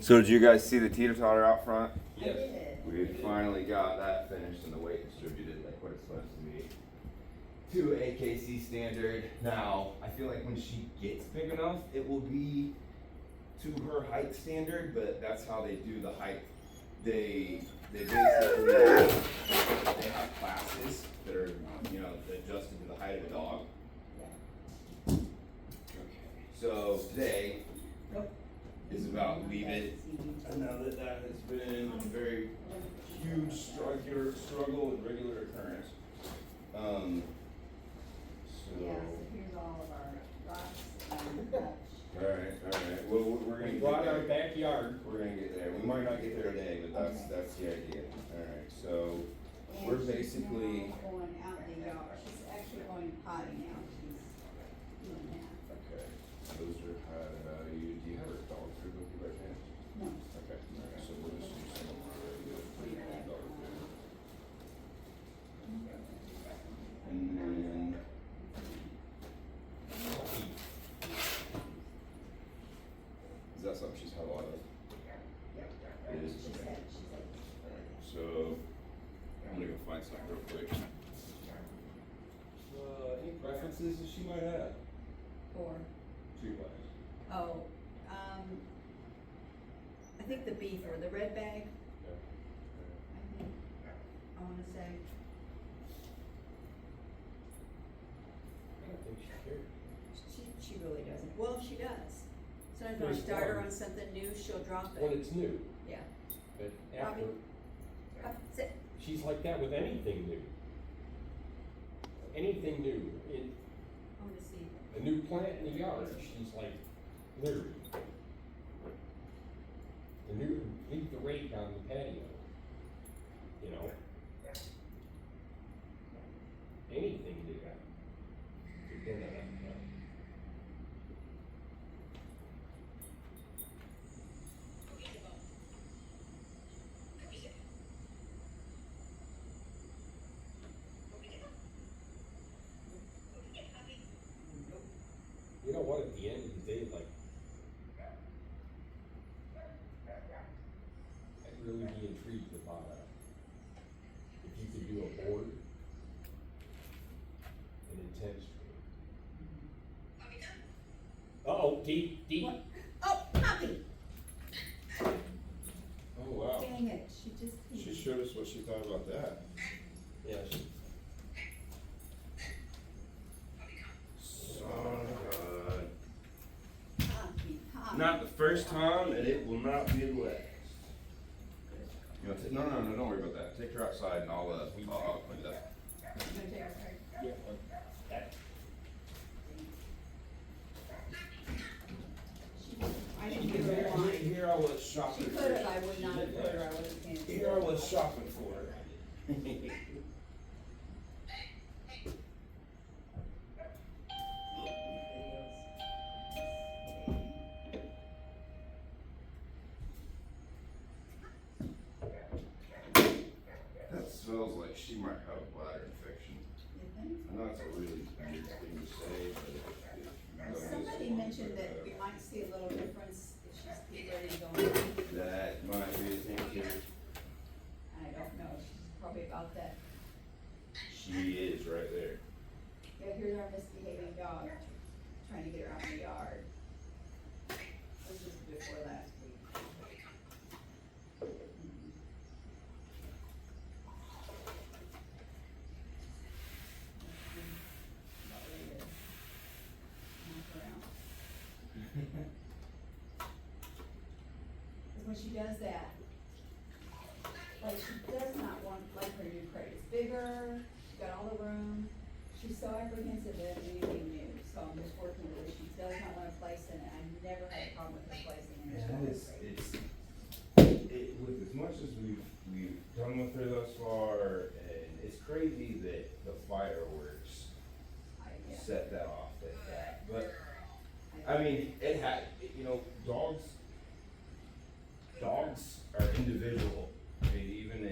So did you guys see the teeter-totter out front? Yes. We finally got that finished and the weight distributed like what it's supposed to be to AKC standard. Now, I feel like when she gets big enough, it will be to her height standard, but that's how they do the height. They basically, they have classes that are, you know, adjusted to the height of the dog. Okay, so today is about leave it. I know that that has been a very huge struggle and regular occurrence. Yeah, so here's all of our rocks and such. Alright. Well, we're gonna Go out get our there. backyard. We're gonna get there. We might not get there today, but that's the idea. Alright, so And we're she's basically. now going out in the yard. She's actually going potty now. She's doing that. Okay, those are do you have her dog food with you by chance? No. Okay, alright, so we'll just use some of our regular food and dog food. And then. Is that something she's had a lot of? It is? She Okay. said. Alright, so I'm gonna go find something real quick. Any preferences that she might have? Or, Treat-wise? oh, I think the beef or the red bag, I think, I wanna say. I don't think she cares. She really doesn't. Well, she does. Sometimes when I There's start her one. on something new, she'll drop When it. it's new, Yeah. but after, Bobby, sit. she's like that with anything new. Anything new, I wanna see. a new plant in the yard, she's like, literally. Leave the rake on the patio, you know? Anything new. You know what, at the end of the day, like, I'd really be intrigued about if you could do a board, an intense. Uh-oh, deep. What? Oh, Poppy! Oh, wow. Dang it, she just. She showed us what she thought about that. Yeah, Son of a- Poppy. Not the first time, and it will not be the last. You know, no, don't worry about that. Take her outside and I'll clean it up. You gonna take her? yeah. I didn't give her a line. Here I was She shopping. could have, I would not have put her, I would have canceled. Here I was shopping for her. That smells like she might have a bladder infection. You think? I know it's a really weird thing to say, but Somebody mentioned that we might see a little difference if she's getting ready to go in. that might be a thing too. I don't know, she's probably about that. She is right there. Yeah, here's our misbehaving dog, trying to get her out in the yard. This is before last week. About ready to knock her out. Cause when she does that, like she does not want, like her new crate, it's bigger, she's got all the room, she's so apprehensive of anything new, so I'm just working with her, she does not wanna place in it, I never had a problem with her placing in And it. with as much as we've done with her thus far, and it's crazy that the fireworks Yeah. set that off like that. But I mean, you know, dogs are individual. I mean, even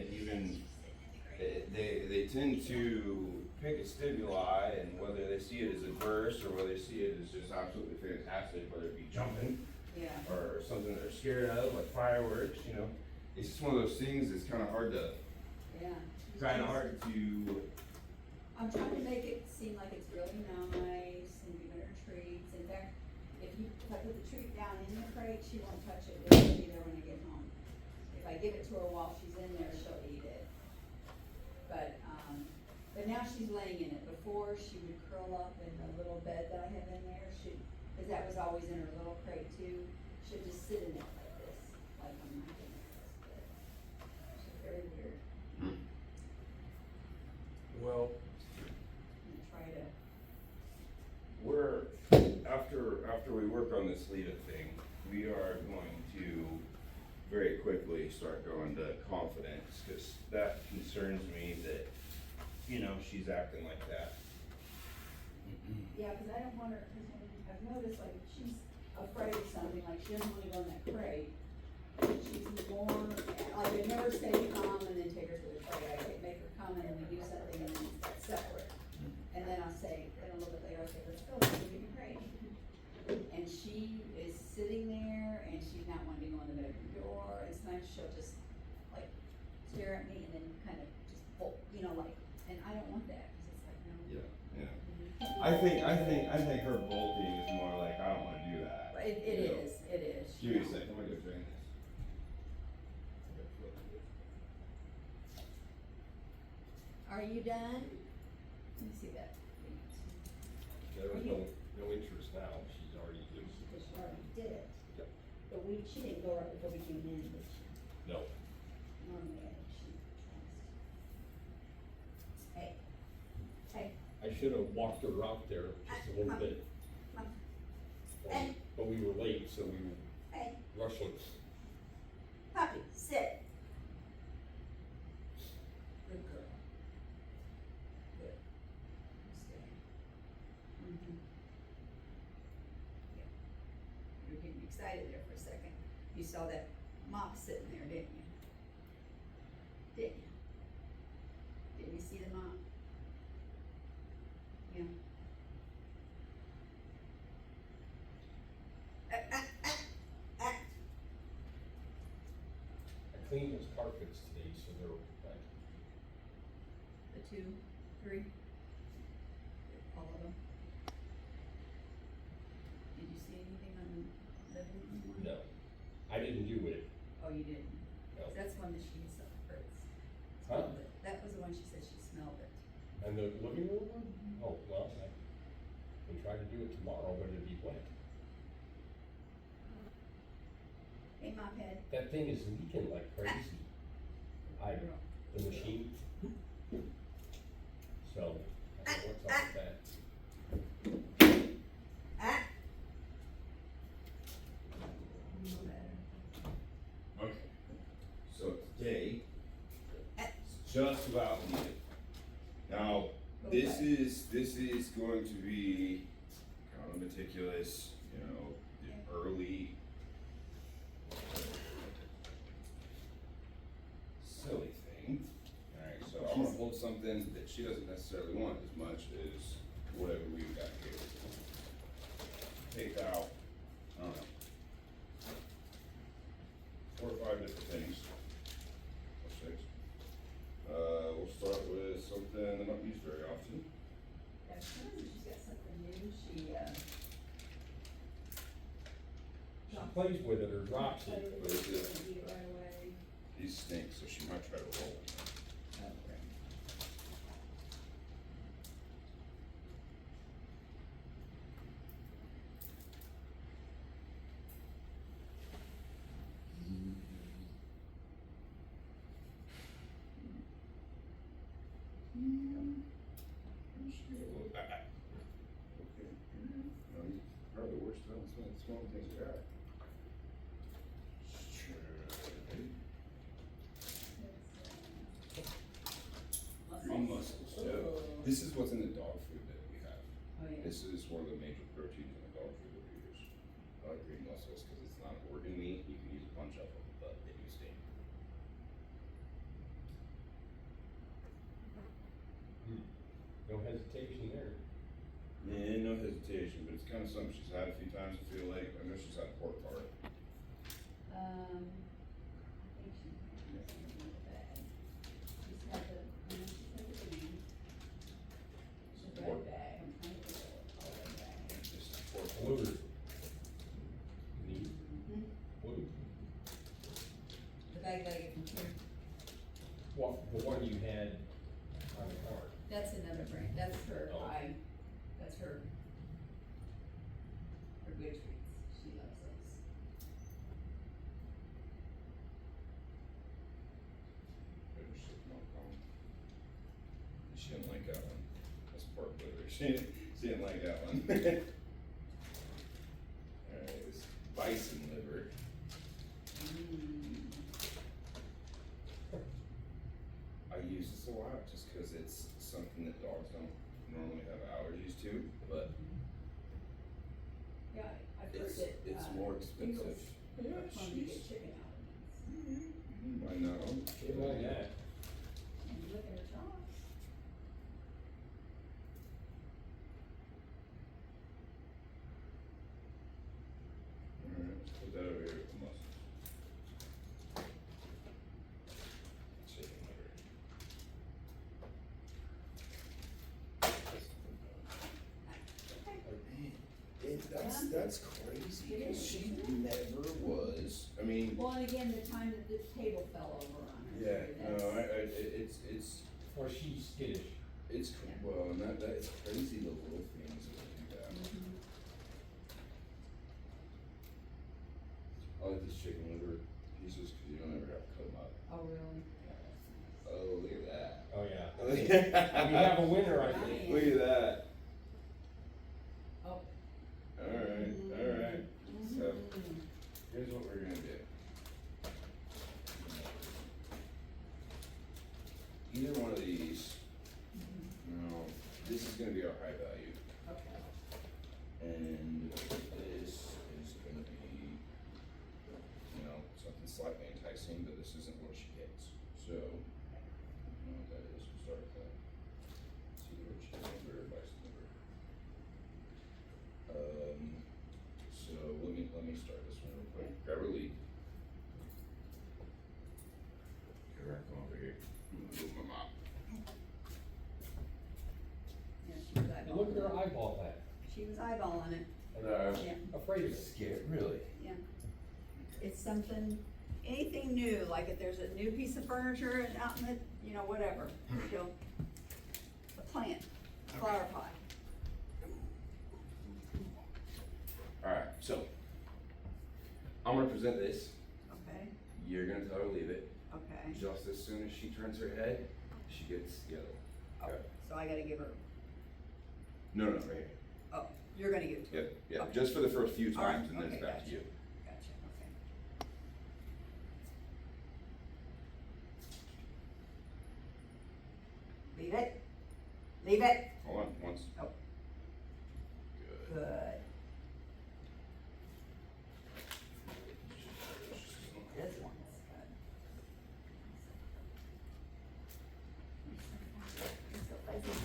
they tend to pick a stimuli, and whether they see it as adverse or whether they see it as just absolutely fantastic, whether it be jumping Yeah. or something they're scared of, like fireworks, you know. It's just one of those things that's kinda hard to, Yeah. I'm trying to make it seem like it's really nice and giving her treats. In fact, if I put the treat down in the crate, she won't touch it. It'll be there when I get home. If I give it to her while she's in there, she'll eat it. But now she's laying in it. Before, she would curl up in the little bed that I have in there. Cause that was always in her little crate too. She'd just sit in it like this, like I'm not in this. She's very weird. Well, And try to. we're, after we work on this Lita thing, we are going to very quickly start going to confidence, cause that concerns me that, you know, she's acting like that. Yeah, cause I don't want her, cause I've noticed like if she's afraid of something, like she doesn't wanna go in that crate. She's more, like I never say come and then take her to the crate. I make her come and then we do something and then it's separate. And then I'll say, then a little bit later, I'll say, let's go, let's go get your crate. And she is sitting there and she's not wanting to go in the bedroom door, and sometimes she'll just like stare at me and then kind of just bolt, you know, like, and I don't want that, cause it's like, no. Yeah. I think her bolting is more like, I don't wanna do that. It you know? is. Give me a second, I'm gonna go drain this. Are you done? Let me see that. there was no interest now, she's already used. Because she already did it. Yep. But she didn't go right before we came in, did she? No. Normally, I think she tries. Hey, I should have walked her out there just a little bit. come. Hey. But we were late, so we were Hey, rushing. puppy, sit. Good girl. Good. Stay. Mhm. Yeah. You were getting excited there for a second. You saw that mop sitting there, didn't you? Didn't you? Didn't you see the mop? Yeah. I cleaned those carpets today, so they're like, The 2, 3, all of them. Did you see anything on the living room one? no. I didn't do it. Oh, you didn't? No. That's one that she hurts. Huh? That was the one she said she smelled it. And the living room one? Oh, well, I can try to do it tomorrow, but it'd be wet. Hey, mop head. That thing is leaking like crazy. The machine. So, I don't know what's up with that. Okay. So today, it's just about Lita. Now, this is going to be kind of meticulous, you know, the early silly thing. Alright, so I'm gonna hold something that she doesn't necessarily want as much as whatever we've got here. Take out, I don't know, 4 or 5 different things. Or 6. We'll start with something I don't use very often. Yeah, she's got something new. She Plays with it or drops played it. with it and eat it right away. These stink, so she might try to roll them. Okay. Okay. Probably the worst small things we got. Green mussels, yeah. This is what's in the dog food that we have. Oh, yeah. This is one of the major proteins in the dog food that we use. I like green mussels because it's not organ meat. You can use a bunch of them, but they do stink. No hesitation there. And say no hesitation, but it's kind of something she's had a few times, I feel like. I know she's had a pork cart. I think she has something in the bag. She's had the, she's had the green. She's a red bag, I'm trying to think of a red bag. Just pork. Blue. Neat. Mhm. Blue. The bag that I get from here, What, the one you had on the card? that's another brand, that's her, Oh. that's her. Her good treats, she loves those. She didn't like that one. That's pork liver. She didn't like that one. Alright, this bison liver. I use this a lot just cause it's something that dogs don't normally have allergies to, but Yeah, I've heard that, it's more expensive. Eagles Yeah, are prone to get she's, chicken allergies. I know. She like that. And you look at her jaws. Alright, let's put that over here with the mussels. Chicken liver. That's crazy, It cause is, she isn't never was, I mean, Well, and again, the time that this table fell over on her. yeah, too, no, that's- Or she's skittish. it's, Yeah. well, and it's crazy the little things that do that. Mhm. I like these chicken liver pieces, cause you don't ever have to cut them up. Oh, really? Oh, look at that. Oh, yeah. Look We have a winner, I Nice. think. Look at that. Oh. Alright, so, Mhm. here's what we're gonna do. Either one of these, no, this is gonna be our high value, Okay. and this is gonna be, you know, something slightly enticing, but this isn't what she gets, so, you know what that is, we'll start with that. It's either chicken liver or bison liver. So let me start this one real quick, grab her lead. Get her come over here, I'm gonna move my mop. Yeah, she was And look at her eyeballing it. eyeball that. She was eyeballing it, yeah, Afraid of it. Scared, really? yeah. It's something, anything new, like if there's a new piece of furniture out in the, you know, whatever, she'll, a plant, a flower pot. Alright, so, I'm gonna present this, Okay, you're gonna tell her to leave it, okay. just as soon as she turns her head, she gets yellow. Okay. So I gotta give her, No, right here. oh, you're gonna give it to her? Yep, yep, Okay. just for the first few All right, times, and then it's okay, back gotcha. to you. Gotcha, okay. Leave it, leave it, Hold on, once. Oh. Good. good. This one's good. You're so fuzzy.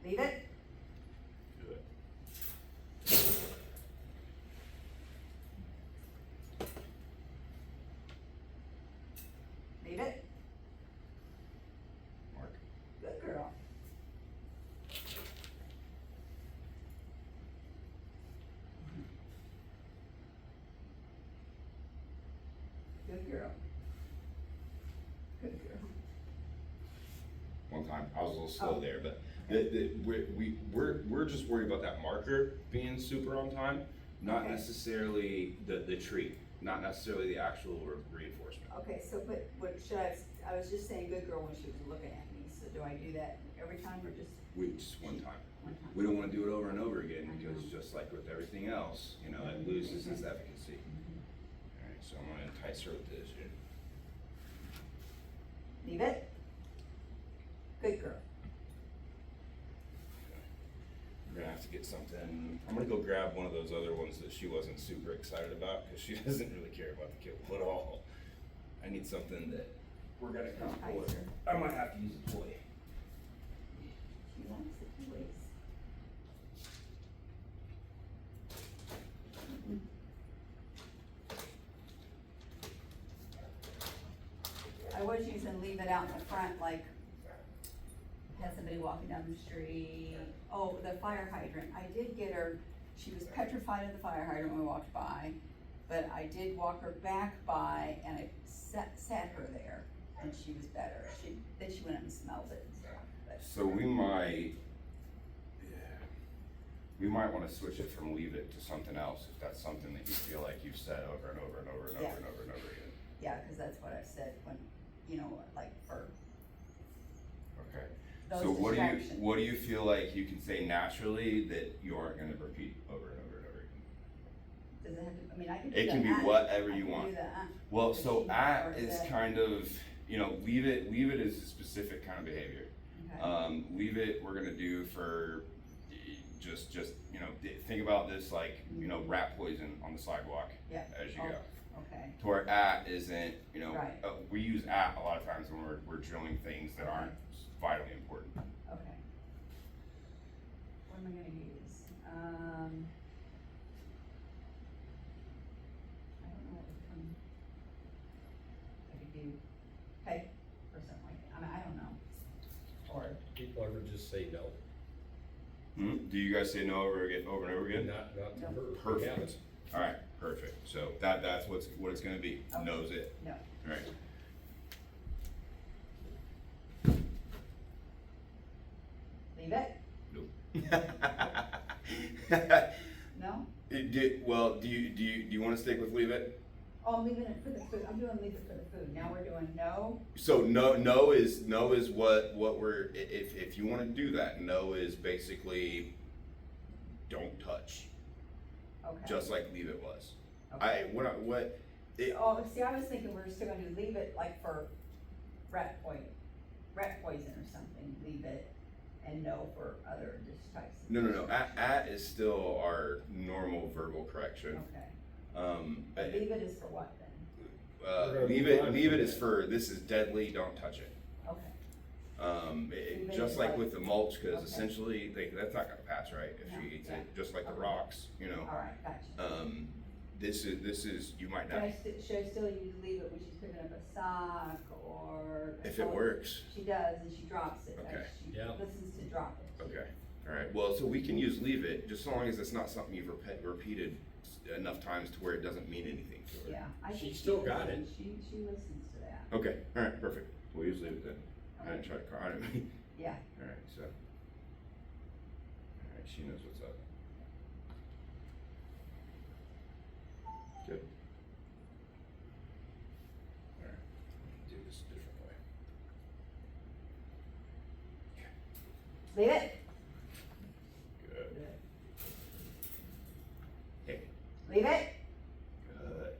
Leave it, Good. leave it, Mark. good girl. Good girl. Good girl. One time, I was a little slow Oh. there, but we're just worried about that marker being super on time, not Okay. necessarily the treat, not necessarily the actual reinforcement. Okay, so, but what should I was just saying good girl when she was looking at me, so do I do that every time or just Just one time. one time? We don't wanna do it over and over again, because just like with everything else, you know, it loses its efficacy. Alright, so I'm gonna entice her with this here. Leave it. Good girl. We're gonna have to get something, I'm gonna go grab one of those other ones that she wasn't super excited about, cause she doesn't really care about the kibble at all. I need something that we're gonna come for. Nicer. I might have to use a toy. She likes the toys. I was using leave it out in the front, like, had somebody walking down the street. Oh, the fire hydrant, I did get her, she was petrified of the fire hydrant when we walked by, but I did walk her back by and I sat her there, and she was better. Then she went up and smelled it and stuff, but. So we might wanna switch it from leave it to something else, if that's something that you feel like you've said over and over and over and over Yeah. and over and over again. Yeah, cause that's what I've said when, you know, like for Okay. those So distractions. what do you feel like you can say naturally that you aren't gonna repeat over and over and over again? Does it have to, I mean, I can do It can the be whatever I you can want. do the Well, Does so she at or is that- kind of, you know, leave it is a specific kind of behavior. Okay. Leave it, we're gonna do for just, you know, think about this like, you know, rat poison on the sidewalk Yeah. as you Oh, go. Okay, To where at isn't, you know, Right. we use at a lot of times when we're drilling things that Okay. aren't vitally important. okay. What am I gonna use? I don't know what would come. I could do pay or something like that. I mean, I don't know. Or, People ever just say no? Do you guys say no over and over again? Not to No. her. We Perfect. haven't. All right, perfect. So that's what it's gonna be. Okay. Knows it. no. All right. Leave it? Nope. No? Well, do you want to stick with leave it? Oh, I'm leaving it for the food. I'm doing leave it for the food. Now we're doing no? So no is what we're, if you want to do that, no is basically don't touch, Okay. just like leave it was. Okay. Oh, see, I was thinking we were still gonna do leave it like for rat poison or something, leave it, and no for other just types of. No. At is still our normal verbal correction. Okay, but leave it is for what then? Leave it is for, this is deadly, don't touch it. Okay, Leave it Just is like like- with the mulch, cause Okay. essentially, that's not gonna pass, right? If No, she eats yeah. it, just like the Okay. rocks, you know? alright, gotcha. This is, you might Should not, should I still use leave it when she's picking up a sock or? if it works. She does, and she drops it, Okay. She Yeah. listens to drop it. Okay, alright, well, so we can use leave it, just so long as it's not something you've repeated enough times to where it doesn't mean anything to her. Yeah, I She think still got listens. She listens to that. Okay, alright, perfect, we'll use leave it then. I didn't try to, Yeah, alright, so. Alright, she knows what's up. Good. Alright, do this a different way. leave it, Good. Hey, leave it, good.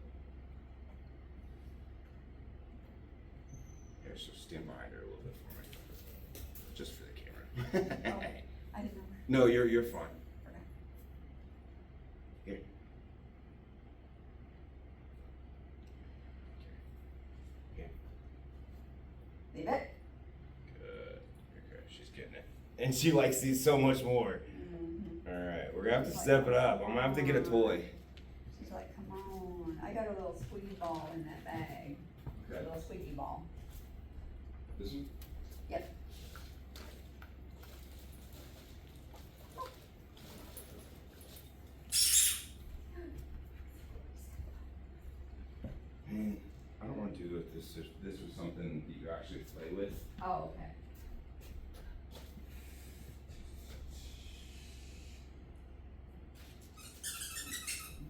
Here, so stand behind her a little bit for me. Just for the camera. oh, I didn't know. No, you're fine. Okay. Here. Here. Leave it. Good. Okay, she's getting it. And she likes these so much more. Mhm. Alright, we're gonna have to step it up. I'm gonna have to get a toy. She's like, come on, I got a little squeaky ball in that bag, a Okay. little squeaky ball. This one? Yep. I don't wanna do it, this was something that you actually play with. Oh, okay.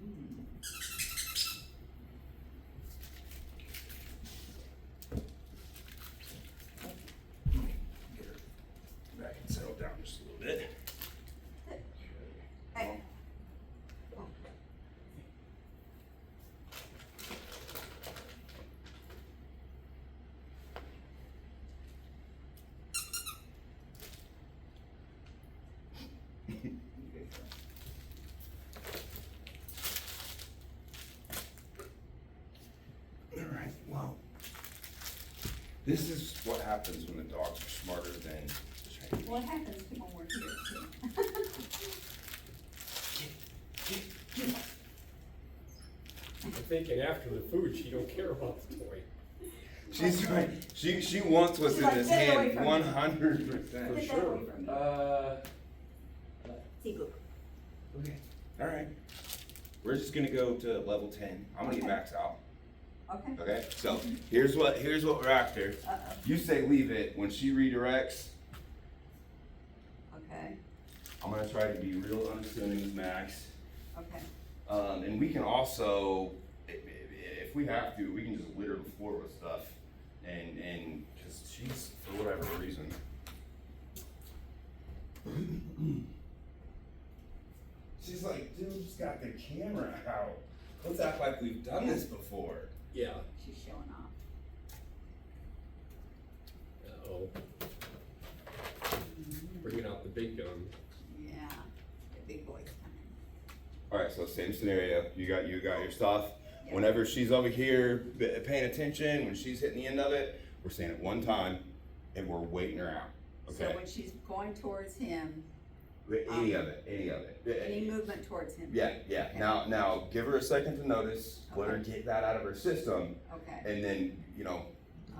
Mm. Get her back and settle down just a little bit. Hey. This is what happens when the dogs are smarter than trainers. What happens to when we're here too? I'm thinking after the food, she don't care about the toy. She's right. She wants what's She's in like, his "Get it away hand from me." 100%. For Get that sure. away from me. See, look. Okay. All right. We're just gonna go to level 10. I'm gonna get Okay. Max out. Okay. Okay. So here's what we're after. Uh-oh. You say leave it. When she redirects, Okay, I'm gonna try to be real unassuming with Max. okay. And we can also, if we have to, we can just litter the floor with stuff. And because she's, for whatever reason. She's like, dude, just got the camera out. Let's act like we've done this before. Yeah. She's showing off. Uh-oh. Bringing out the big gun. Yeah, the big boy's coming. All right, so same scenario. You got your stuff. Yep. Whenever she's over here paying attention, when she's hitting the end of it, we're saying it one time, and we're waiting her out. So Okay. when she's going towards him, Any of it. any movement towards him? Yeah. Okay. Now, give her a second to notice. Let her Okay. get that out of her system, Okay, and then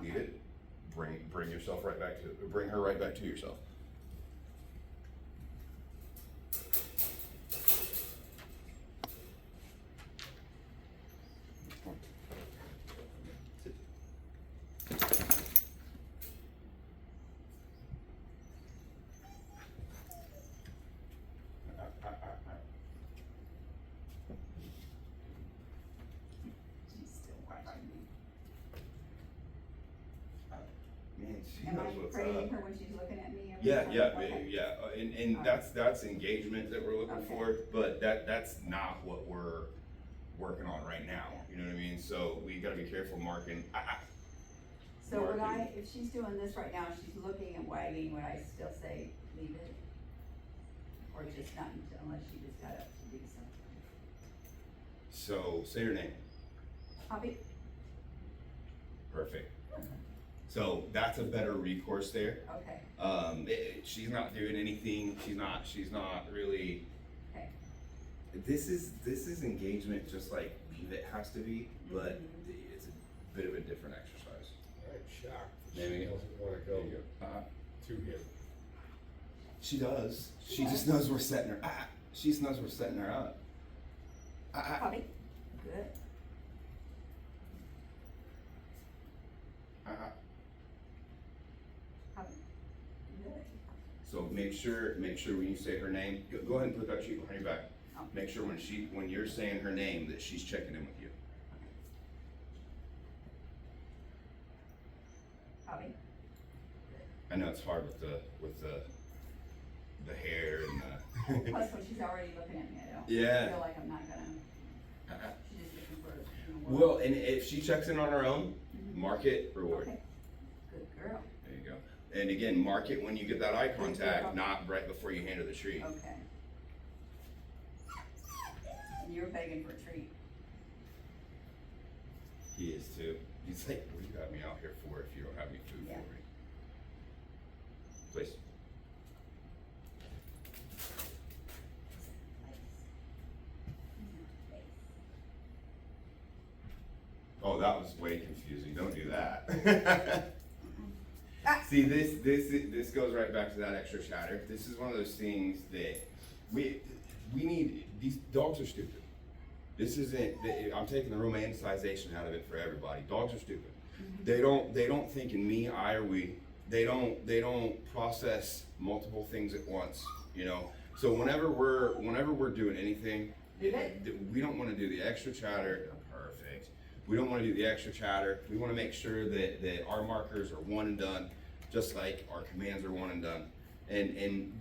leave Okay. it. Bring yourself right back to. Bring her right back to yourself. she's still watching me. Man, she Am knows I what's praising up. her when she's looking at me? every Yeah, time? yeah, Okay. yeah, and All that's engagement that we're looking Okay. for, but that's not what we're working on right now, you know what I mean? So we gotta be careful marking, So would I, Marking. if she's doing this right now, she's looking and wagging, would I still say leave it? Or just not unless she just got up to do something? so say her name, Poppy? perfect. So that's a better recourse there, Okay, she's not doing anything, she's not really, okay. this is engagement just like leave it has to be, but it's a bit of a different exercise. I'm shocked. Maybe. She doesn't wanna There go you go. to him. She does. She just knows we're setting her. She just knows we're setting her up. Poppy? Good. Poppy? Good. So make sure when you say her name, go ahead and put that sheet behind your back. Oh. Make sure when you're saying her name that she's checking in with you. Poppy? I know it's hard with the hair and the. Plus when she's already looking at me, I don't Yeah. feel like I'm not gonna, she's just looking for, Well, and if she checks in on her own, Mhm. mark it, reward. Okay, good girl, There you go. And again, mark it when you get that eye contact, not right before you hand her the treat. okay. And you're begging for a treat. He is too. He's like, what do you got me out here for if you don't have any food Yeah. for me? Please. Oh, that was way confusing. Don't do that. See, this goes right back to that extra chatter. This is one of those things that we need. These dogs are stupid. This isn't. I'm taking the romanticization out of it for everybody. Dogs are stupid. They don't think in me, I, or we. They don't process multiple things at once. You know. So whenever we're doing anything, we don't want to do the extra chatter. Perfect. We don't want to do the extra chatter. We want to make sure that our markers are one and done, just like our commands are one and done. And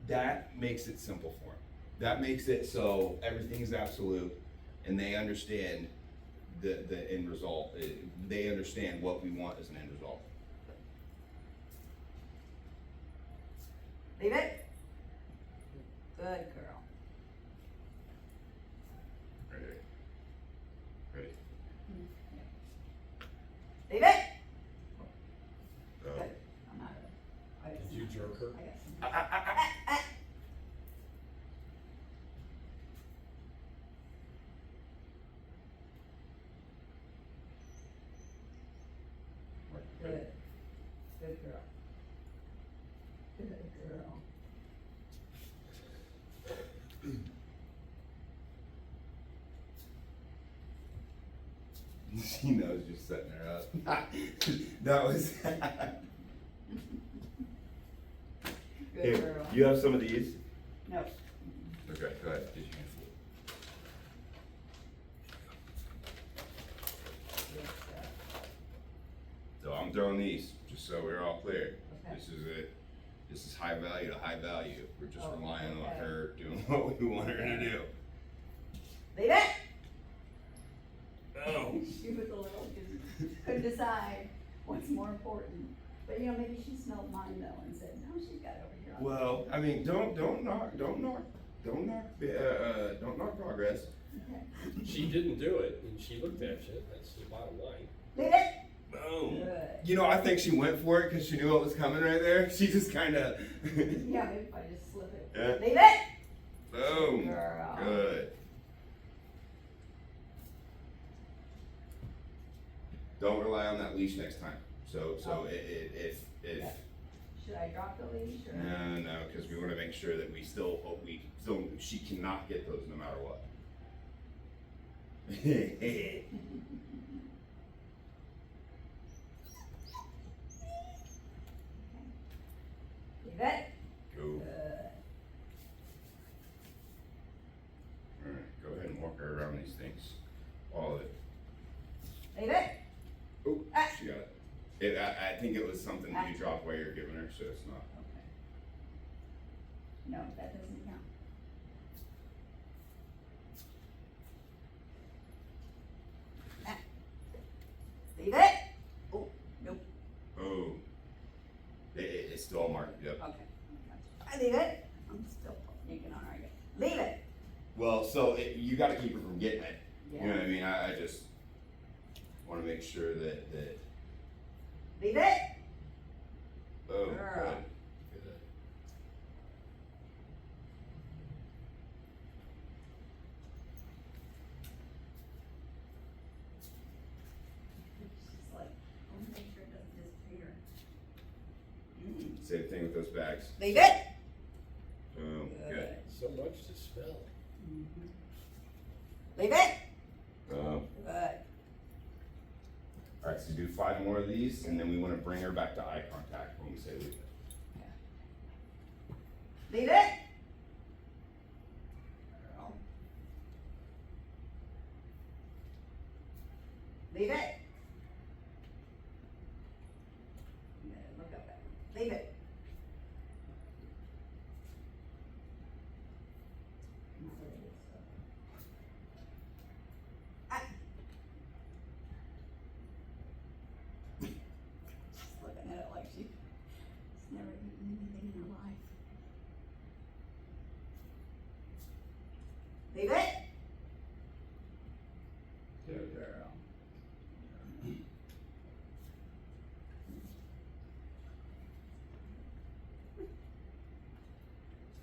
that makes it simple for them. That makes it so everything is absolute, and they understand the end result. They understand what we want as an end result. Leave it. Good girl. Ready? Ready? Leave it. just setting her up. That was. Good Here, girl. you have some of these? No. Okay, go ahead, get your handful. Yes, So I'm throwing these, just so we're all clear. Okay. This is it. This is high value to high value. We're just Oh, relying on okay. her doing what we want her to do. Leave it! Oh. She was a little, couldn't decide what's more important. But you know, maybe she smelled mine though and said, no, she's got it over here. Well, I mean, don't knock progress. Okay. She didn't do it, and she looked at you, that's the bottom line. Leave it! Boom. Good. You know, I think she went for it because she knew what was coming right there. She just kind of. Yeah, maybe if I just slip it. Yeah. Leave it! Boom. Girl. Good. Don't rely on that leash next time. So Oh. if Yeah. Should I drop the leash or? no, because we want to make sure that we still she cannot get those no matter what. Leave it? Go. Good. Alright, go ahead and walk her around these things. All of it. Leave it? Oh, Ah. she got it. I think it was something that you dropped while you're giving her, so it's not. Okay. No, that doesn't count. Ah. Leave it? Oh, nope. Oh. It's still marked, yep. Okay. I leave it. I'm still thinking on her again. Leave it. Well, so you gotta keep her from getting it. You know Yeah. what I mean? I just wanna make sure that, Leave it? oh, Girl. good. Good. She's like, I want to make sure it doesn't disappear. Same thing with those bags. Leave it? Boom, good. So much to smell. Mhm. Leave it? Boom. Good. Alright, so do 5 more of these, and then we wanna bring her back to eye contact when we say leave it. Leave it? Girl. Leave it? Yeah, look up at me. Leave it. Not really good stuff. Ah. She's looking at it like she's never eaten anything in her life. Leave it? Good Girl.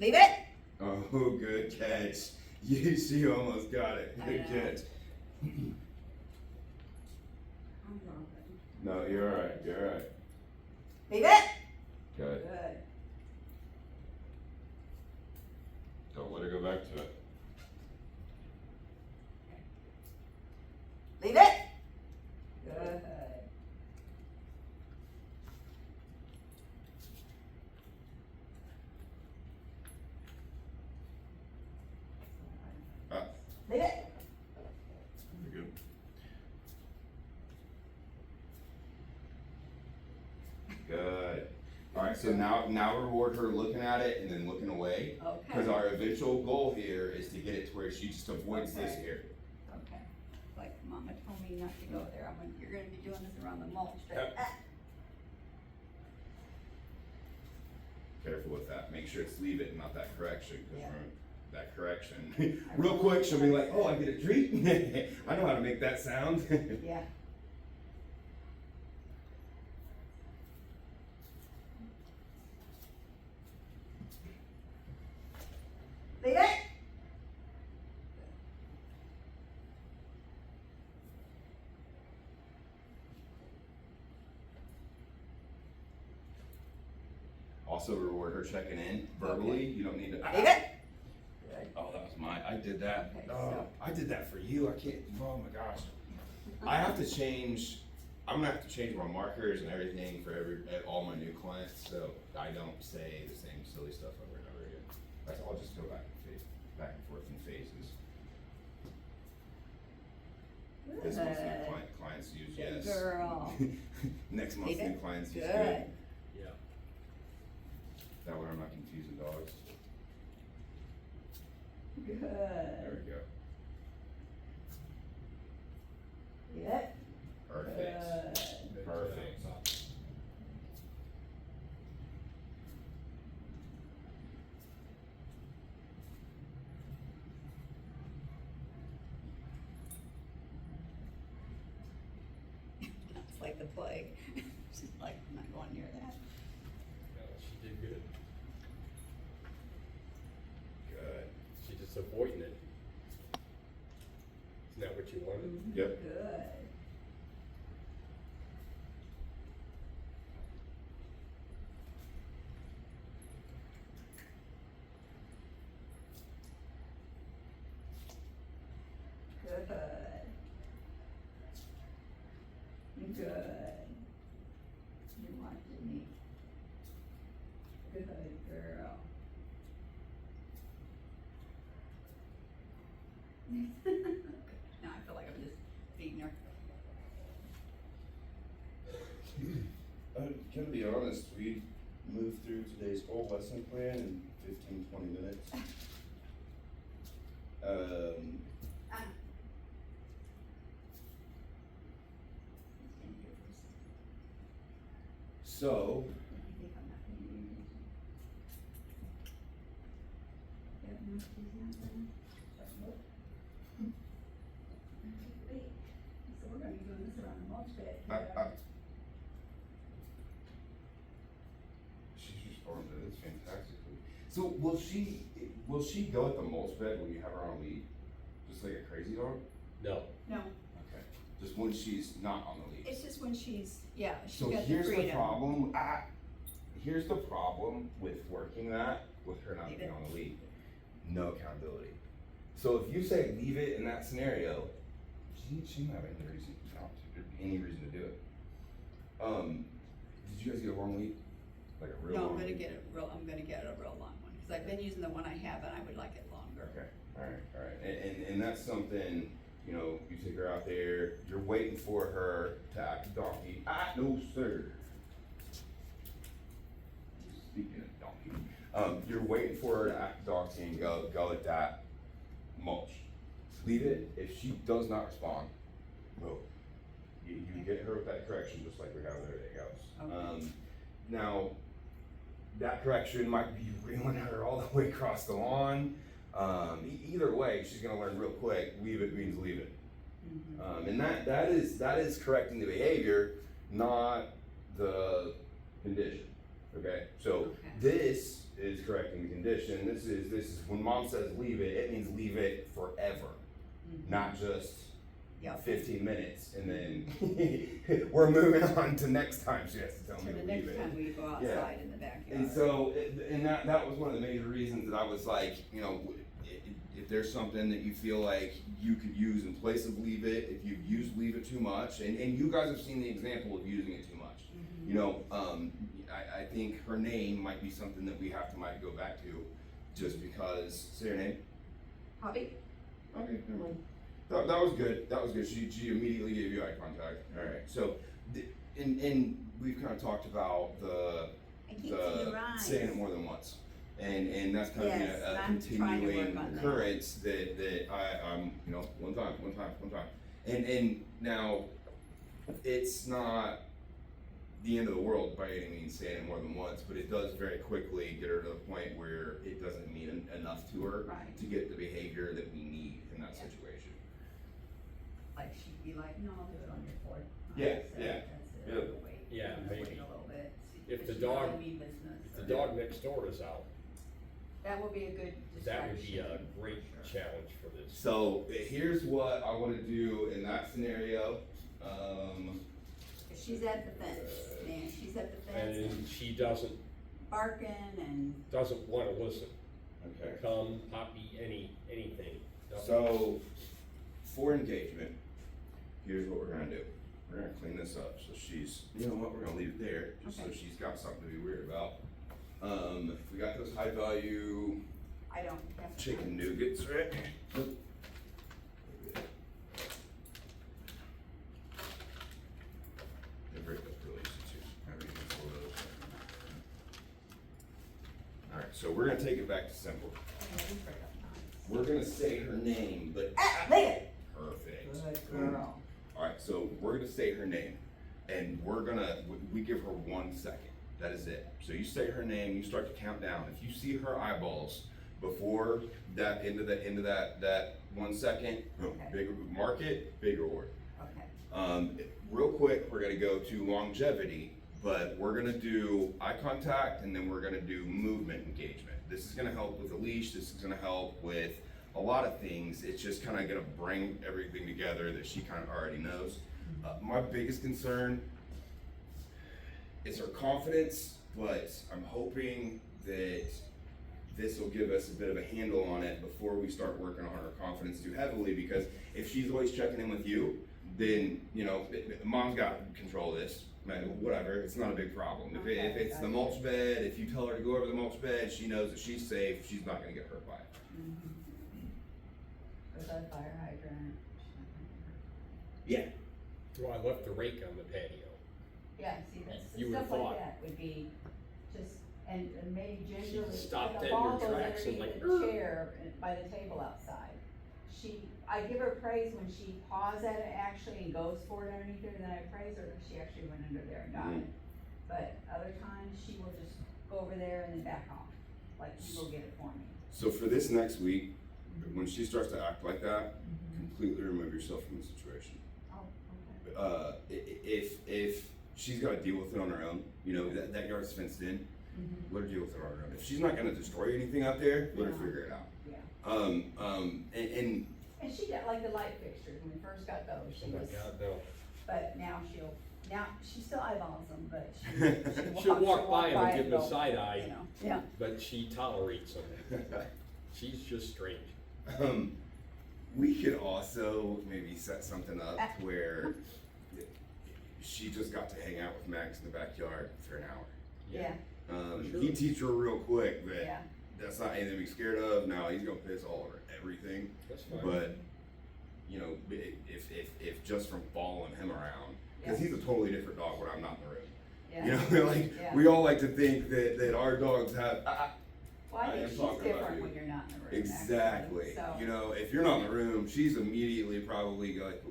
Leave it? Oh, good catch. She almost got it. I Good know. catch. I'm wrong. No, you're alright, you're alright. Leave it? Good. Good. Don't let her go back to it. Leave it? Good. Ah, Leave it? very good. Good. Alright, so now reward her looking at it and then looking away. Okay. Cause our eventual goal here is to get it to where she just avoids this Okay. here. Okay. Like Mama told me not to go there. You're gonna be doing this around the mulch. But, Yep. ah. Careful with that. Make sure it's leave it and not that correction, cause Yeah. that correction, real quick, she'll be like, oh, I get a treat? I know how to make that sound. Yeah. Leave it? Also reward her checking in verbally. Okay. You don't need to. Leave it? Good. Oh, that was mine. I did that. Okay, Oh, so- I did that for you. I can't. Oh my gosh. I have to change I'm gonna have to change my markers and everything for all my new clients, so I don't say the same silly stuff over and over again. I'll just go back and forth in phases. This month's new clients use Good yes. girl. Next month's Leave new it. clients use Good. good. Yeah. That way I'm not confusing dogs. Good. There we go. Yep. Perfect. Good. Perfect. It's like the plague. She's like, I'm not going near that. No, she did good. Good. She's just avoiding it. Isn't that what you wanted? Yep. Good. Good. Good. You wanted me. Good girl. Now I feel like I'm just feeding her. Gonna be honest, we moved through today's whole lesson plan in 15-20 minutes. Ah. So, I think I'm not gonna use it. Yep, no, she's not gonna. Nope. Wait, so we're gonna be doing this around the mulch bed. she's responded to this fantastically. So will she go at the mulch bed when you have her on a lead? Just like a crazy dog? No. No, Okay. Just when she's not on the lead? it's just when she's, yeah, she's So got the here's the freedom. problem, here's the problem with working that, with her not Leave being it. on the lead. No accountability. So if you say leave it in that scenario, she don't have any reason not to, any reason to do it. Did you guys get a long lead? Like a real No, long I'm gonna lead? get I'm gonna get a real long one, cause I've been using the one I have and I would like it longer. Okay, alright, and that's something, you know, you take her out there, you're waiting for her to act a donkey, no sir. Speaking of donkey, you're waiting for her to act a donkey and go at that mulch. Leave it, if she does not respond, well, you get her with that correction, just like we have with everything else. Okay. Now, that correction might be reeling her all the way across the lawn. Either way, she's gonna learn real quick, leave it means leave it. Mhm. And that is correcting the behavior, not the condition, okay? So Okay. this is correcting the condition, this is, when mom says leave it means leave it forever, Mhm. not just Yeah. 15 minutes, and then we're moving on to next time she has to tell So me the to next leave it. time we go outside in the backyard. And so, and that was one of the major reasons that I was like, you know, if there's something that you feel like you could use in place of leave it, if you've used leave it too much, and you guys have seen the example of using it too much. Mhm. You know, I think her name might be something that we might go back to, just because, say her name? Hobby? Okay, never mind. That was good, she immediately gave you eye contact, alright, so, and we've kind of talked about I can't see your eyes. saying it more than once. And that's kind of Yes, been a I'm trying to work continuing on that. occurrence that I'm, you know, one time. And now, it's not the end of the world by any means saying it more than once, but it does very quickly get her to the point where it doesn't mean enough to her Right. to get the behavior that we need in that Yeah. situation. Like she'd be like, no, I'll do it on your floor. Yeah, So yeah, that's it. yeah. We'll wait. Yeah, We'll maybe. Wait a little bit. If But the she's dog- gonna be business. The dog next door is out. That would be a good distraction. That would be a great Sure. challenge for this. So here's what I wanna do in that scenario, If she's at the fence, man, she's at the fence And and she doesn't barking and, wanna listen. okay. Come, puppy, anything. Nothing. So, for engagement, here's what we're gonna do, we're gonna clean this up, so she's, you know what, we're gonna leave it there, just so Okay. she's got something to be weird about. We got those high value I don't have. chicken nougats, right? They break up really easy too. I haven't even pulled those. Alright, so we're gonna take it back to simple. We're gonna say her name, but Leave it. perfect. Good girl. Alright, so we're gonna say her name, and we give her 1 second. That is it. So you say her name, you start to count down. If you see her eyeballs before that end of that 1 second, boom, Okay. bigger mark it, bigger word. Okay. Real quick, we're gonna go to longevity, but we're gonna do eye contact and then we're gonna do movement engagement. This is gonna help with the leash, this is gonna help with a lot of things. It's just kinda gonna bring everything together that she kinda already knows. My biggest concern is her confidence, but I'm hoping that this will give us a bit of a handle on it before we start working on her confidence too heavily, because if she's always checking in with you, then, you know, mom's got control of this, man, whatever, it's not a big problem. If it's the mulch bed, if you tell her to go over the mulch bed, she knows that she's safe, she's not gonna get hurt by it. With a fire hydrant. Yeah. Well, I left the rake on the patio. Yeah, see, that's, You stuff would've like thought. that would be just, and maybe gingerly, stopped like dead a in her ball goes tracks and underneath like, the chair by the table outside. I give her praise when she paws at it actually and goes for it underneath her, and then I praise her if she actually went under there and got it. But other times, she will just go over there and then back off, like, you go get it for me. So for this next week, when she starts to act like that, completely remove yourself from the situation. Oh, okay. If she's gotta deal with it on her own, you know, that yard's fenced in, let her deal with it on her own. If she's not gonna destroy anything out there, let her Yeah. figure it out. Yeah. And And she got like the light fixtures, when we first got those, she Oh my was, God, no. but now she still eyeballs them, but She'll walk by them and give them a go, side eye, you know, yeah. but she tolerates them. She's just strange. we could also maybe set something up where she just got to hang out with Max in the backyard for an hour. Yeah, Sure. He'd teach her real quick, but yeah, that's not anything to be scared of. No, he's gonna piss all over everything. That's fine. But, you know, if just from following him around, because Yeah. he's a totally different dog when I'm not in the room. yeah. You know, like, Yeah. we all like to think that our dogs have, Well, I I think am she's talking about different you. when you're not in the room. exactly. Actually, so. You know, if you're not in the room, she's immediately probably like,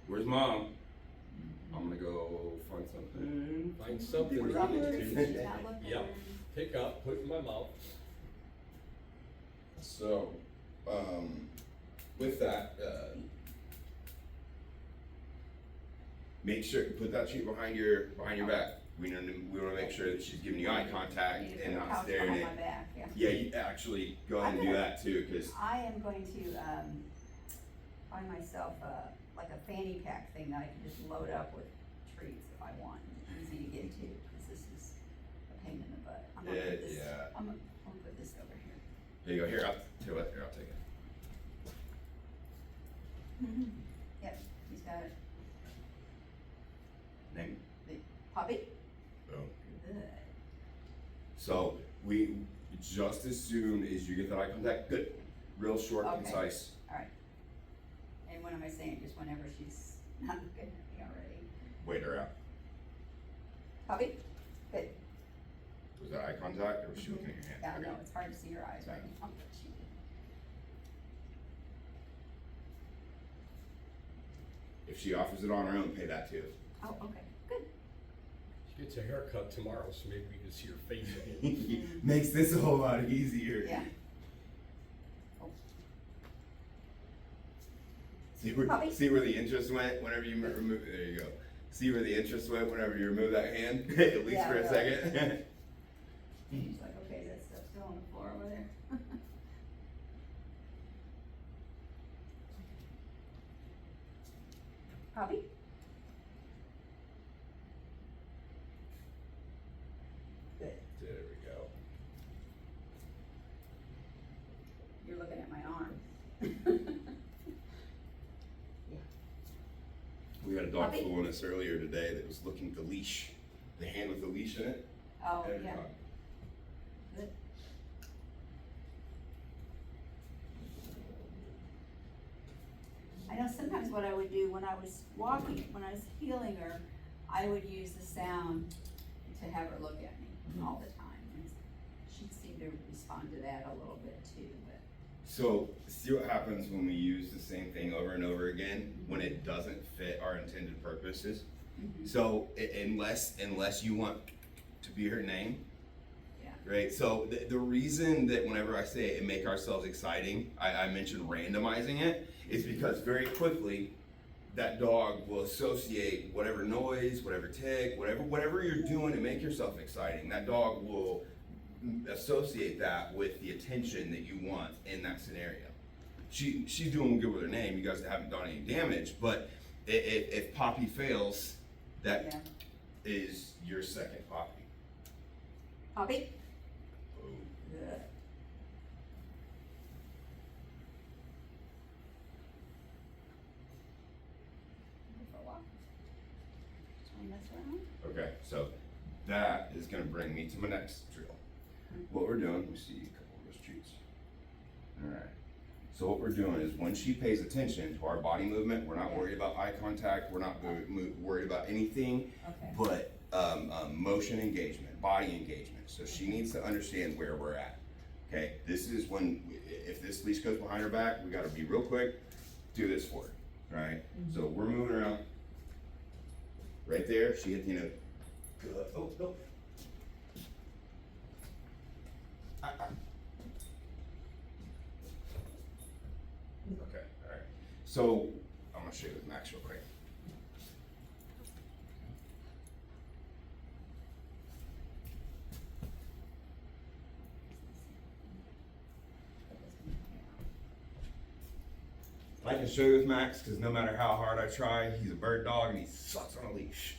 where's mom? I'm gonna go find something. Find something Give her Drop to the eat. treats that she's not looking Yep. at. Pick up, put in my mouth. So, with that, make sure, put that sheet behind your back. We wanna make sure that she's giving you eye contact Need to and put a not couch staring behind at. my back, yeah. Yeah, you actually go ahead and do that too, cause I am going to, find myself like a fanny pack thing that I can just load up with treats if I want, easy to get to, cause this is a pain in the butt. I'm gonna put this, yeah. I'm gonna put this over here. There you go, here, I'll tell you what, here, I'll take it. Yep, he's got it. Name. Puppy? Boom. Good. So, we, just as soon as you get that eye contact, good, real short, Okay. concise. Alright. And what am I saying, just whenever she's not looking at me already. Wait her out. Puppy? Good. Was that eye contact or was she looking at your hand? Yeah, Okay. no, it's hard to see your eyes right now. If she offers it on her own, pay that too. Oh, okay, good. She gets a haircut tomorrow, so maybe we can see her face again. Makes this a whole lot easier. Yeah. See Puppy. where the interest went whenever you remove, there you go. See where the interest went whenever you remove that hand, at least Yeah, for a really. second? She's like, okay, that stuff's still on the floor over there. Puppy? Good. There we go. You're looking at my arm. We got a dog Puppy? Bobby? fooling us earlier today that was looking at the leash, the hand with the leash in it. Oh, And, yeah. Good. I know sometimes what I would do when I was walking, when I was healing her, I would use the sound to have her look at me all the time. And she'd seem to respond to that a little bit too, but. So see what happens when we use the same thing over and over again when it doesn't fit our intended purposes. So unless you want to be her name, Yeah. right? So the reason that whenever I say it and make ourselves exciting, I mentioned randomizing it, is because very quickly that dog will associate whatever noise, whatever tick, whatever you're doing to make yourself exciting. That dog will associate that with the attention that you want in that scenario. She's doing good with her name. You guys haven't done any damage, but if Poppy fails, that Yeah. is your second Poppy. Bobby? Boom. Good. Go for a walk. Just wanna mess around. Okay, so that is gonna bring me to my next drill. What we're doing, we see a couple of those treats. Alright, so what we're doing is when she pays attention to our body movement, we're not worried about eye contact, we're not worried about anything Okay. but motion engagement, body engagement. So she needs to understand where we're at. Okay, this is when, if this leash goes behind her back, we gotta be real quick, do this for her, right? So we're moving around. Right there, she hit the note. Good. Oh, no. Okay, alright. So, I'm gonna show you with Max real quick. I can show you with Max, because no matter how hard I try, he's a bird dog and he sucks on a leash.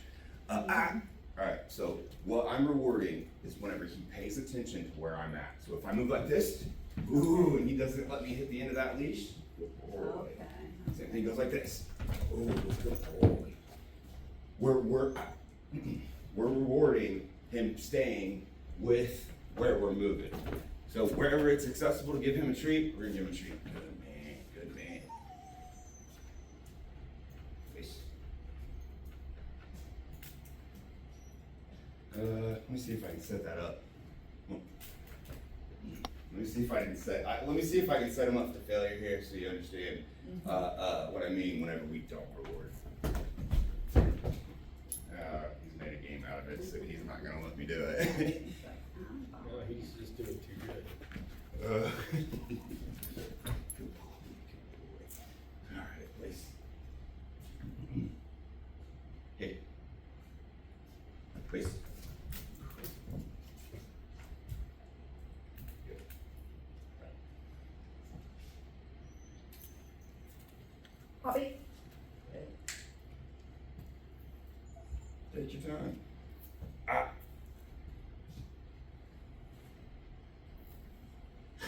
Alright, so what I'm rewarding is whenever he pays attention to where I'm at. So if I move like this, ooh, and he doesn't let me hit the end of that leash, good boy. Okay. Same thing goes like this. Ooh, good boy. We're rewarding him staying with where we're moving. So wherever it's accessible to give him a treat, we're gonna give him a treat. Good man, good man. Face. Let me see if I can set that up. Let me see if I can set him up for failure here so you understand what I mean whenever we don't reward. He's made a game out of it, so he's not gonna let me do it. It's like, No, he's just doing too good. Good boy. Alright, place. Hey. Place. Good. Bobby? Take your time. Ah.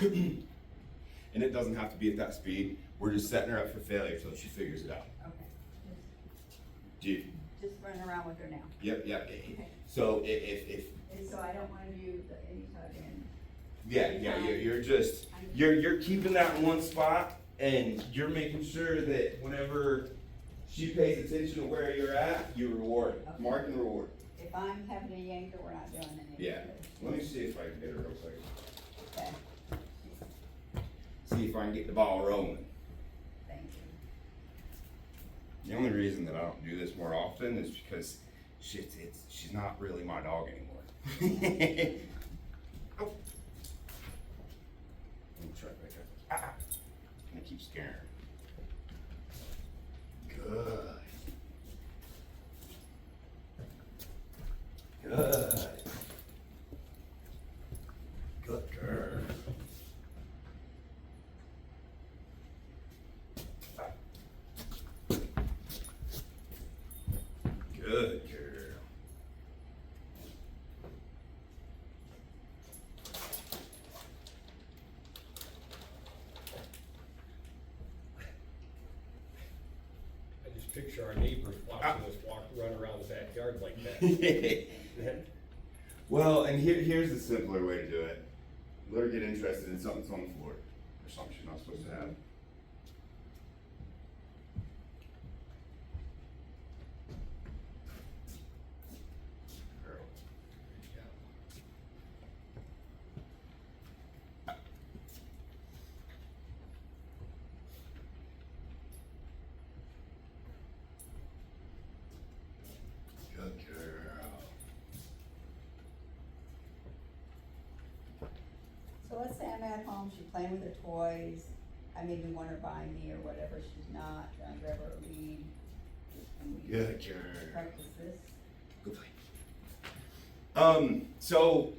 And it doesn't have to be at that speed. We're just setting her up for failure so she figures it out. Okay. Do you, Just running around with her now. yep. Okay. So if And so I don't wanna do any tug in. you're keeping that in one spot and you're making sure that whenever she pays attention to where you're at, you reward it. Okay. Mark and reward. If I'm having to yank her, we're not doing anything. Yeah. Let me see if I can get her real quick. Okay, See if I can get the ball rolling. thank you. The only reason that I don't do this more often is because she's not really my dog anymore. Oh. Let me try it back there. Ah. And I keep scaring her. Good. Good. Good girl. Good girl. I just picture our neighbors watching us run around the backyard like that. Well, and here's the simpler way to do it. Let her get interested in something that's on the floor, or something she's not supposed to have. Girl. Good girl. So let's say I'm at home, she's playing with her toys, I maybe want her by me or whatever, she's not, I grab her a lead. And we Good girl. practice this. Good play. So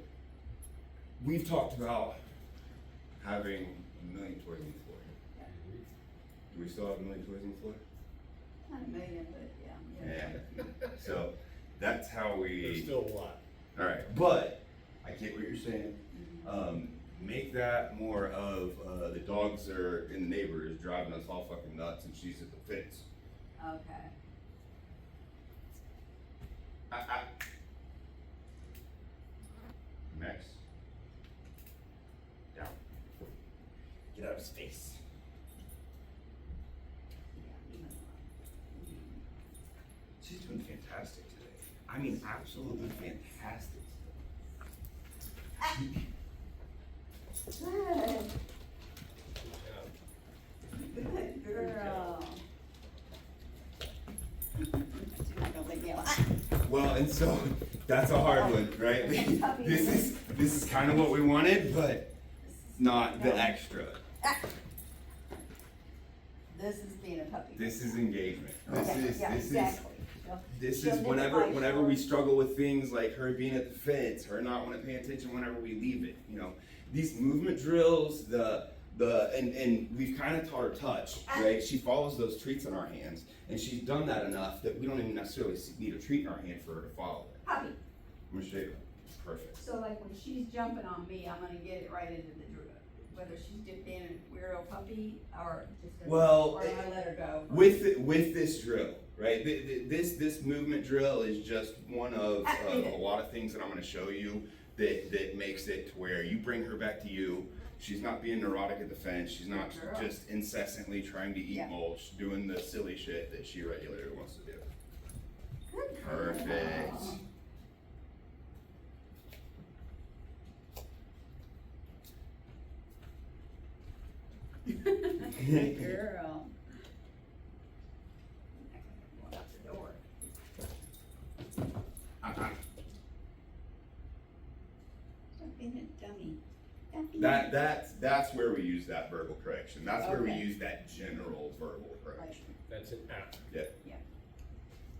we've talked about having a million toys on the floor. Do we still have a million toys on the floor? Not a million, but yeah. Yeah. So that's how There's we. still a lot. All right, but I get what you're saying. Make that more of the dogs are in the neighbors driving us all fucking nuts, and she's at the fence. Okay. Max. Down. Get out of his face. She's doing fantastic today. I mean, absolutely fantastic. Good. Good job. Good girl. Don't leave me alone. Well, and so that's a hard one, right? This is kind of what we wanted, but not the extra. This is being a puppy. This is engagement. This Okay, is yeah, this exactly. This She'll is nip whenever my we shorts. struggle with things like her being at the fence, her not wanting to pay attention whenever we leave it. You know, these movement drills, and we've kind of taught her touch, right? She follows those treats in our hands, and she's done that enough that we don't even necessarily need a treat in our hand for her to follow it. Puppy. I'm gonna show you. Perfect. So like when she's jumping on me, I'm gonna get it right into the drill. Whether she's just being a weirdo puppy or just a, Well, or I let her go. With this drill, right? This movement drill is just one of a lot of things that I'm going to show you that makes it to where you bring her back to you. She's not being neurotic at the fence. She's not Girl. just incessantly trying to eat Yeah. mulch, doing the silly shit that she regularly wants to do. Good Perfect. girl. Good girl. Going out the door. Stop being a dummy. Stop being a- That's where we use that verbal correction. That's where we Okay. use that general verbal correction. That's an app. Yeah. Yeah.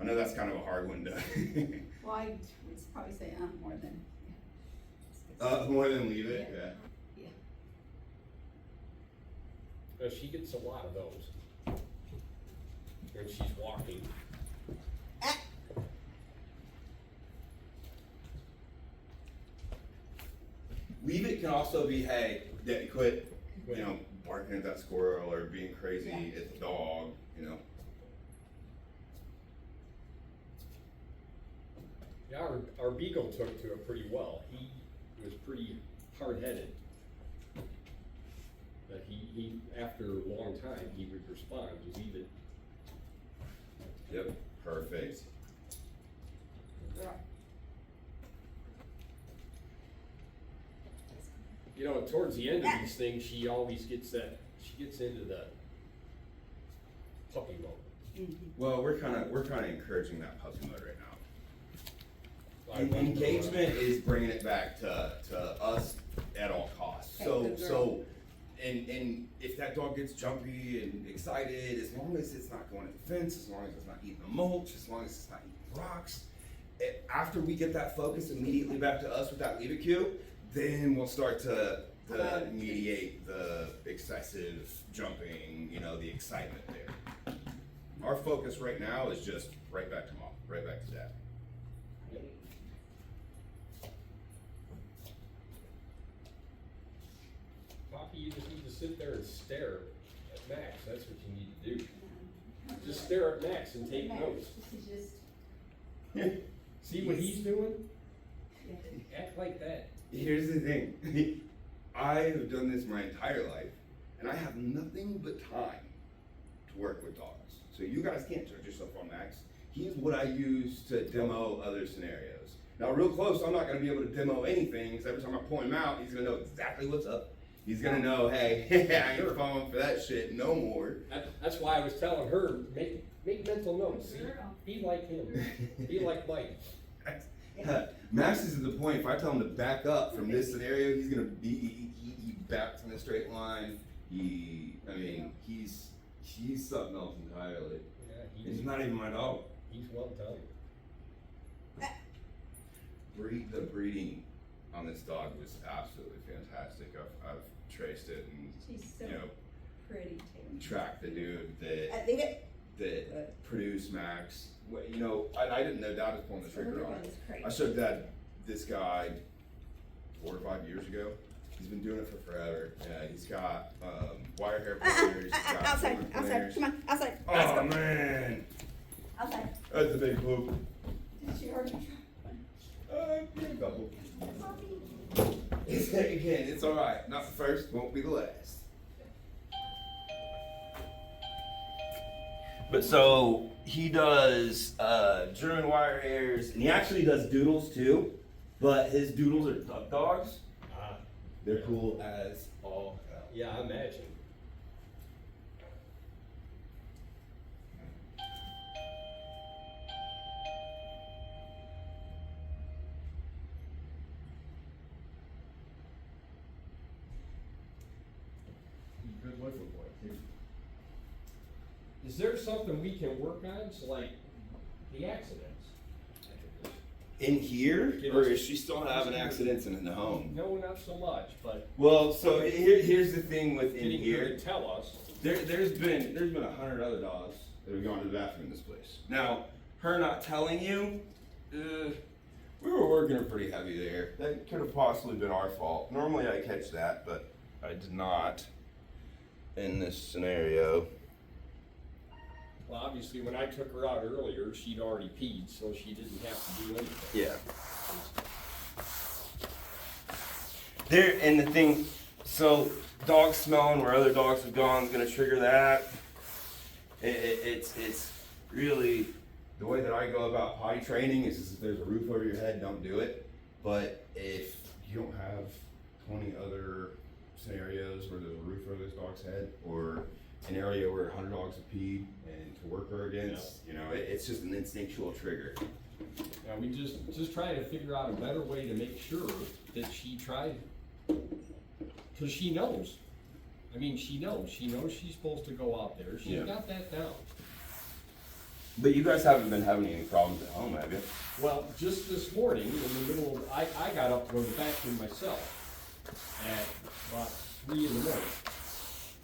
I know that's kind of a hard one to. Well, I would probably say more than. More than leave it. Yeah. Yeah. She gets a lot of those. When she's walking. Leave it can also be, hey, quit, barking at that squirrel or being crazy Yeah. at the dog, you know. Yeah, our beagle took to it pretty well. He was pretty hard-headed. But he after a long time, he would respond, just even. Yep, perfect. Girl. You know, towards the end of these things, she always gets into the puppy mode. Well, we're kind of encouraging that puppy mode right now. I want to, Engagement is bringing it back to us at all costs. Okay, So good girl. so, and if that dog gets jumpy and excited, as long as it's not going to the fence, as long as it's not eating the mulch, as long as it's not eating rocks, after we get that focus immediately back to us with that leave it cue, then we'll start to mediate the excessive jumping, the excitement there. Our focus right now is just right back to mom, right back to dad. Poppy, you just need to sit there and stare at Max. That's what you need to do. Just stare at Max and take Max, notes. He's just, See what he's doing? yeah. Act like that. Here's the thing. I have done this my entire life, and I have nothing but time to work with dogs. So you guys can't judge yourself on Max. He's what I use to demo other scenarios. Now, real close, I'm not going to be able to demo anything, because every time I point him out, he's going to know exactly what's up. He's going to know, hey, I ain't falling for that shit no more. That's why I was telling her, make mental notes. Be like him. Be like Mike. Max is at the point, if I tell him to back up from this scenario, he's gonna be, he backs in a straight line. He's something else entirely. Yeah, He's not even my dog. He's well done. The breeding on this dog was absolutely fantastic. I've traced it and, She's so you know, pretty too. tracked the dude that Leave it. produced Max. You know, I didn't know Dad was pulling the trigger on it. Everyone's crazy. I showed Dad this guy 4 or 5 years ago. He's been doing it for forever. Yeah, he's got wire hair players. Outside, come on, outside. Oh man, Outside. that's a big poop. Did she already Yeah, a couple. try? Again, it's all right. Not the first, won't be the last. But so he does German wire hairs, and he actually does doodles too. But his doodles are duck dogs. They're cool as all hell. Yeah, I imagine. Good looking boy too. Is there something we can work on? So like the accidents. In here, Give or us- is she still having accidents in the home? No, not so much, but Well, so here's the thing with in getting her here. to tell us. There's been 100 other dogs that have gone to the bathroom in this place. Now, her not telling you, we were working her pretty heavy there. That could have possibly been our fault. Normally I catch that, but I did not in this scenario. Well, obviously, when I took her out earlier, she'd already peed, so she didn't have to do anything. Yeah. There, and the thing, so dogs smelling where other dogs have gone is gonna trigger that. It's really, the way that I go about potty training is if there's a roof over your head, don't do it. But if you don't have 20 other scenarios where there's a roof over this dog's head, or an area where 100 dogs have peed and to work her against, you know, it's just an instinctual trigger. Now, we just trying to figure out a better way to make sure that she tried, because she knows. I mean, she knows she's supposed to go out there. She's Yeah. got that down. But you guys haven't been having any problems at home, have you? Well, just this morning, in the middle of, I got up to go to the bathroom myself at about 3 in the morning.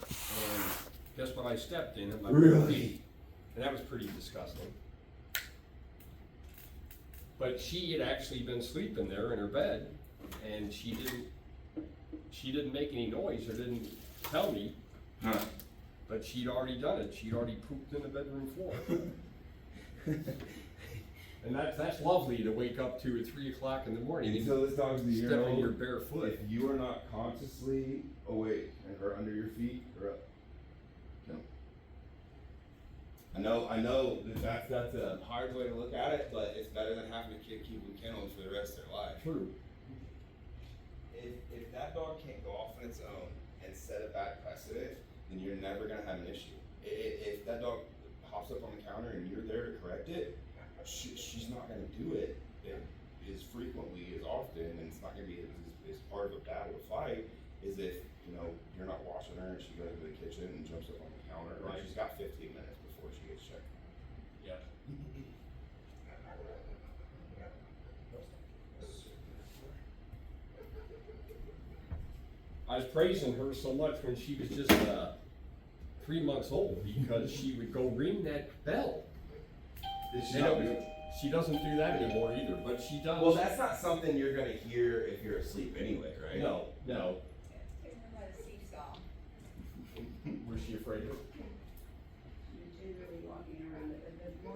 And guess what I stepped in at my Really? And that was pretty disgusting. But she had actually been sleeping there in her bed, and she didn't make any noise or didn't tell me, Huh. but she'd already done it. She'd already pooped in the bedroom floor. And that's lovely to wake up to at 3 o'clock in the morning and Until this dog's a year step in old, your bare foot. if you are not consciously awake and her under your feet, her up. No. I know that's a hard way to look at it, but it's better than having a kid keep in kennels for the rest of their life. True. If that dog can't go off on its own and set a bad precedent, then you're never gonna have an issue. If that dog hops up on the counter and you're there to correct it, she's not gonna do it as frequently, as often, and it's not gonna be as hard of a battle to fight as if, you know, you're not washing her and she goes to the kitchen and jumps up on the counter, or Right. she's got 15 minutes before she gets checked. Yeah. I was praising her so much when she was just 3 months old because she would go ring that bell. She doesn't do that anymore either, but she does. Well, that's not something you're gonna hear if you're asleep anyway, right? No. Take her by the seesaw. Was she afraid of it? You're generally walking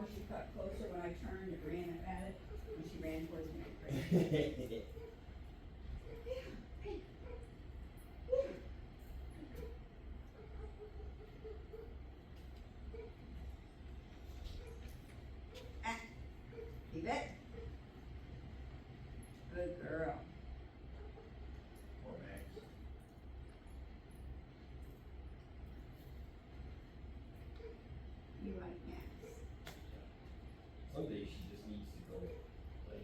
before she got closer, when I turned and ran at it, when she ran towards me, I prayed. Ah, leave it. Good girl. Poor Max. You like Max? Someday she just needs to go play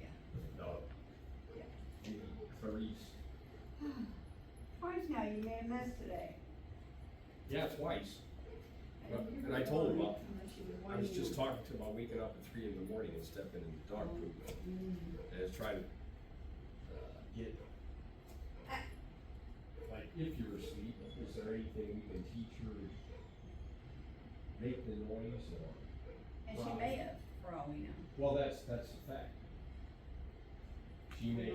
Yeah. with a dog. Yeah. Maybe Clarice. Twice now, you made a mess today. Yeah, twice. Well, You and I were told him, worried unless you were I was wanting just to- talking to him about waking up at 3 in the morning and stepping in the dog poop. Mm. And I was trying to get, Ah. like, if you're asleep, is there anything we can teach her to make the noise or? And she may have, for all we know. Well, that's a fact. She may